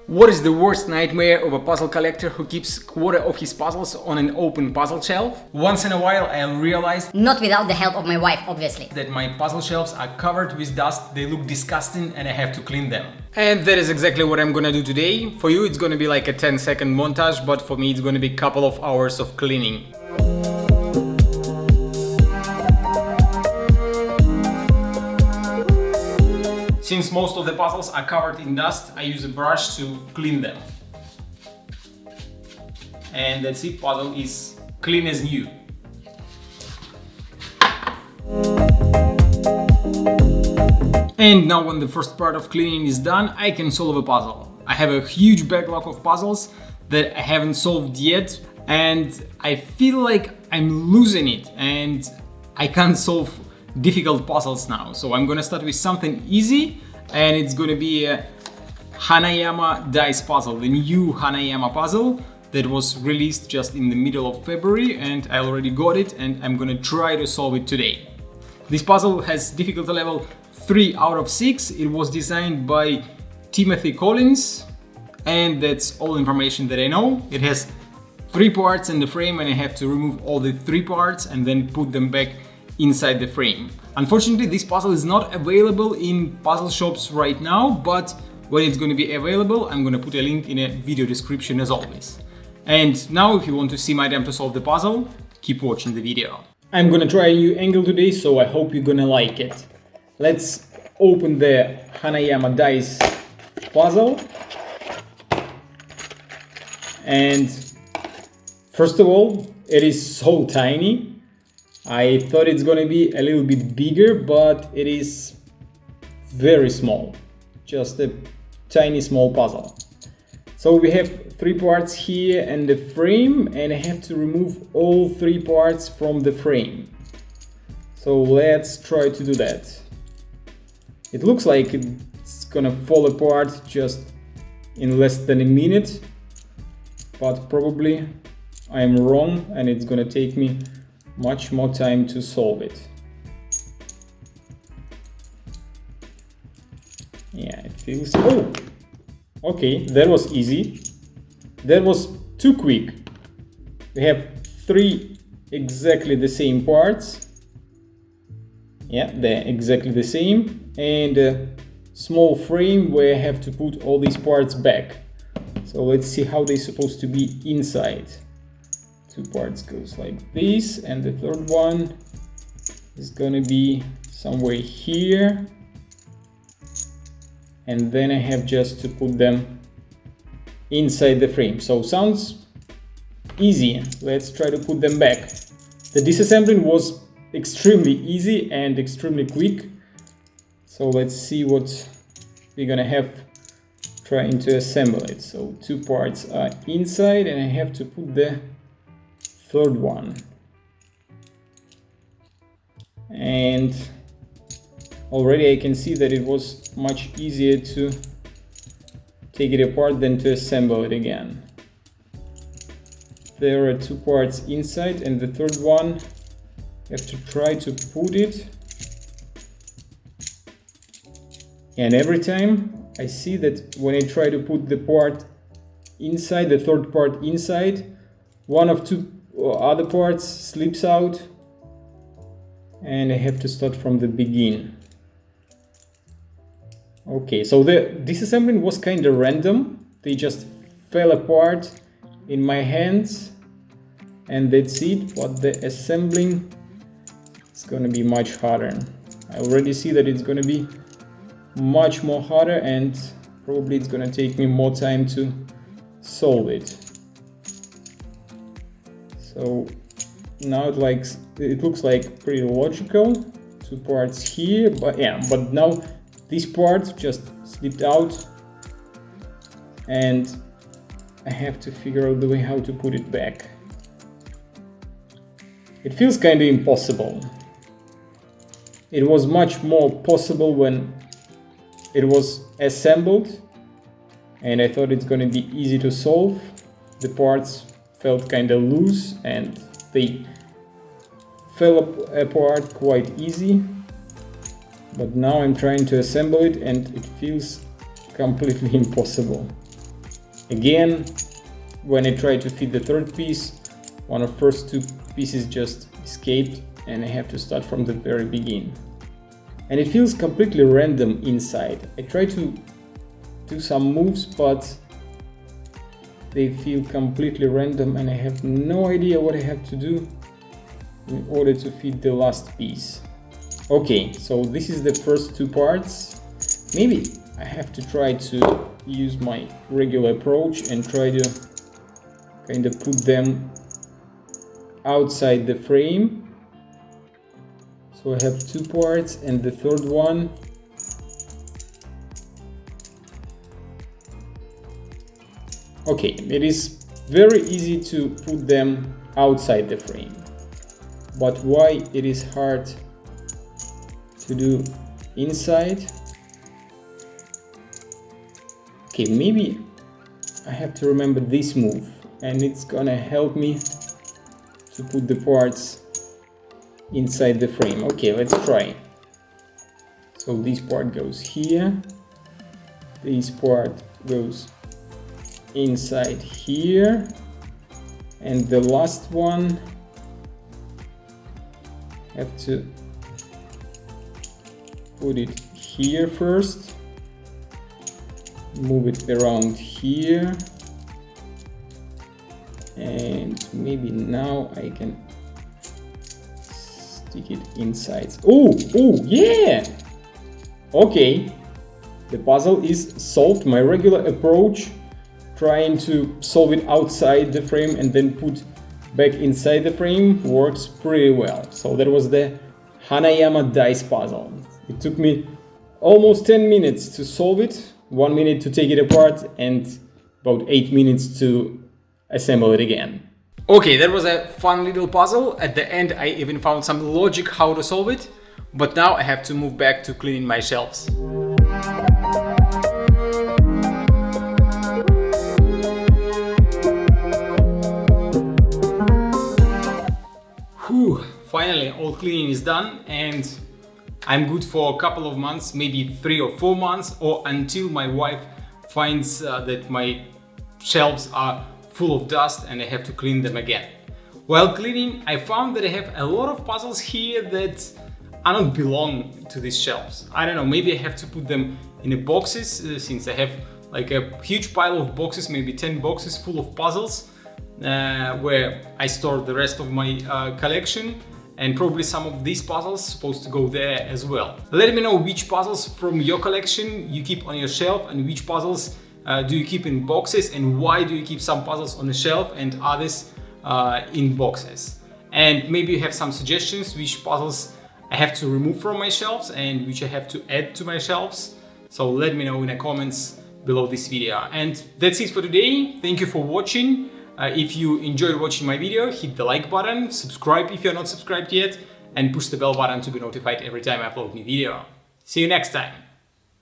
What is the worst nightmare of a puzzle collector who keeps quarter of his puzzles on an open puzzle shelf? Once in a while I realized, not without the help of my wife obviously, that my puzzle shelves are covered with dust, they look disgusting and I have to clean them. And that is exactly what I'm gonna do today. For you it's gonna be like a 10-second montage, but for me it's gonna be a couple of hours of cleaning. Since most of the puzzles are covered in dust, I use a brush to clean them. And that's it, puzzle is clean as new. And now when the first part of cleaning is done, I can solve a puzzle. I have a huge backlog of puzzles that I haven't solved yet, and I feel like I'm losing it and I can't solve difficult puzzles now. So I'm gonna start with something easy, and it's gonna be a Hanayama Dice puzzle, the new Hanayama puzzle that was released just in the middle of February, and I already got it and I'm gonna try to solve it today. This puzzle has difficulty level 3 out of 6. It was designed by Timothy Collins, and that's all information that I know. It has 3 parts in the frame and I have to remove all the 3 parts and then put them back inside the frame. Unfortunately, this puzzle is not available in puzzle shops right now, but when it's going to be available, I'm going to put a link in a video description as always. And now, if you want to see my attempt to solve the puzzle, keep watching the video. I'm going to try a new angle today, so I hope you're going to like it. Let's open the Hanayama Dice puzzle. And first of all, it is so tiny. I thought it's gonna be a little bit bigger, but it is very small. Just a tiny small puzzle. So we have 3 parts here and the frame, and I have to remove all 3 parts from the frame. So let's try to do that. It looks like it's gonna fall apart just in less than a minute, but probably I'm wrong and it's gonna take me much more time to solve it. Yeah, it feels... Oh! Okay, that was easy. That was too quick. We have 3 exactly the same parts. Yeah, they're exactly the same. And a small frame where I have to put all these parts back. So let's see how they're supposed to be inside. 2 parts goes like this, and the third one is gonna be somewhere here, and then I have just to put them inside the frame. So sounds easy. Let's try to put them back. The disassembling was extremely easy and extremely quick, so let's see what we're gonna have trying to assemble it. So 2 parts are inside and I have to put the third one, and already I can see that it was much easier to take it apart than to assemble it again. There are 2 parts inside, and the third one I have to try to put it, and every time I see that when I try to put the part inside, the third part inside, one of 2 other parts slips out and I have to start from the beginning. Okay, so the disassembling was kind of random. They just fell apart in my hands and that's it, but the assembling is gonna be much harder. I already see that it's gonna be much more harder, and probably it's gonna take me more time to solve it. So now it looks like pretty logical. 2 parts here, but yeah, but now this part just slipped out and I have to figure out the way how to put it back. It feels kind of impossible. It was much more possible when it was assembled, and I thought it's going to be easy to solve. The parts felt kind of loose and they fell apart quite easy, but now I'm trying to assemble it and it feels completely impossible. Again, when I try to fit the third piece, one of the first two pieces just escaped and I have to start from the very beginning. And it feels completely random inside. I try to do some moves, but they feel completely random and I have no idea what I have to do in order to fit the last piece. Okay, so this is the first two parts. Maybe I have to try to use my regular approach and try to kind of put them outside the frame. So I have two parts and the third one. Okay, it is very easy to put them outside the frame. But why it is hard to do inside? Okay, maybe I have to remember this move and it's gonna help me to put the parts inside the frame. Okay, let's try. So this part goes here, this part goes inside here, and the last one have to put it here first, move it around here, and maybe now I can stick it inside. Oh, yeah! Okay, the puzzle is solved. My regular approach, trying to solve it outside the frame and then put back inside the frame, works pretty well. So that was the Hanayama Dice puzzle. It took me almost 10 minutes to solve it, 1 minute to take it apart, and about 8 minutes to assemble it again. Okay, that was a fun little puzzle. At the end I even found some logic how to solve it, but now I have to move back to cleaning my shelves. Whew, finally all cleaning is done and I'm good for a couple of months, maybe 3 or 4 months, or until my wife finds that my shelves are full of dust and I have to clean them again. While cleaning, I found that I have a lot of puzzles here that I don't belong to these shelves. I don't know, maybe I have to put them in a boxes since I have like a huge pile of boxes, maybe 10 boxes full of puzzles where I store the rest of my collection, and probably some of these puzzles supposed to go there as well. Let me know which puzzles from your collection you keep on your shelf and which puzzles do you keep in boxes, and why do you keep some puzzles on the shelf and others in boxes. And maybe you have some suggestions which puzzles I have to remove from my shelves and which I have to add to my shelves. So let me know in the comments below this video. And that's it for today. Thank you for watching. If you enjoyed watching my video, hit the like button, subscribe if you're not subscribed yet, and push the bell button to be notified every time I upload a new video. See you next time.